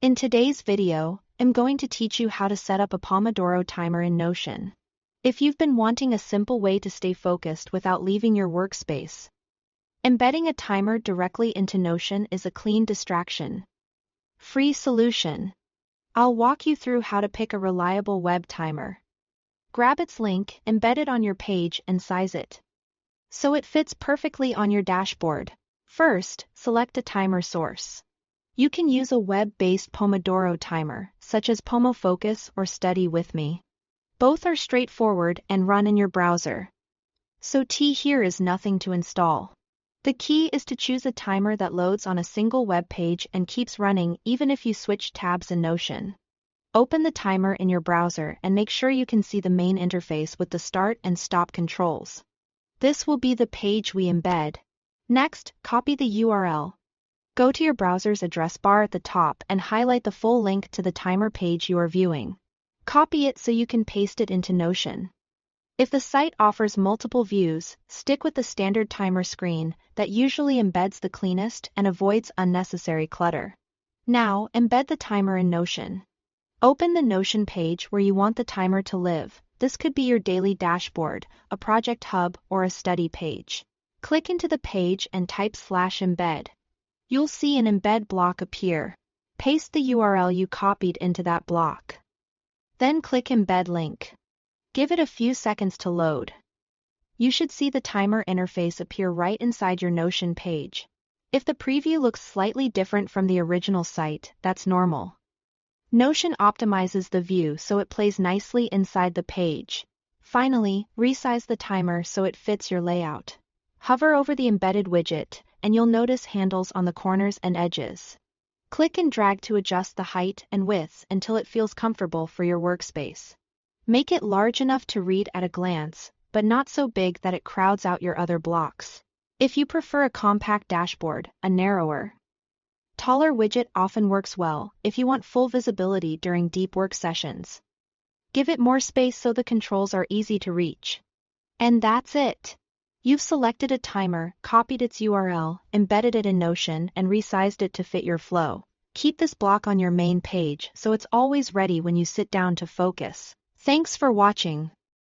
In today's video, I'm going to teach you how to set up a Pomodoro timer in Notion. If you've been wanting a simple way to stay focused without leaving your workspace, embedding a timer directly into Notion is a clean distraction-free solution. I'll walk you through how to pick a reliable web timer. Grab its link, embed it on your page, and size it so it fits perfectly on your dashboard. First, select a timer source. You can use a web-based Pomodoro timer, such as PomoFocus or Study With Me. Both are straightforward and run in your browser. So here is nothing to install. The key is to choose a timer that loads on a single web page and keeps running even if you switch tabs in Notion. Open the timer in your browser and make sure you can see the main interface with the start and stop controls. This will be the page we embed. Next, copy the URL. Go to your browser's address bar at the top and highlight the full link to the timer page you are viewing. Copy it so you can paste it into Notion. If the site offers multiple views, stick with the standard timer screen that usually embeds the cleanest and avoids unnecessary clutter. Now, embed the timer in Notion. Open the Notion page where you want the timer to live. This could be your daily dashboard, a project hub, or a study page. Click into the page and type /embed. You'll see an embed block appear. Paste the URL you copied into that block. Then click Embed Link. Give it a few seconds to load. You should see the timer interface appear right inside your Notion page. If the preview looks slightly different from the original site, that's normal. Notion optimizes the view so it plays nicely inside the page. Finally, resize the timer so it fits your layout. Hover over the embedded widget, and you'll notice handles on the corners and edges. Click and drag to adjust the height and width until it feels comfortable for your workspace. Make it large enough to read at a glance, but not so big that it crowds out your other blocks. If you prefer a compact dashboard, a narrower, taller widget often works well if you want full visibility during deep work sessions. Give it more space so the controls are easy to reach. And that's it. You've selected a timer, copied its URL, embedded it in Notion, and resized it to fit your flow. Keep this block on your main page so it's always ready when you sit down to focus. Thanks for watching.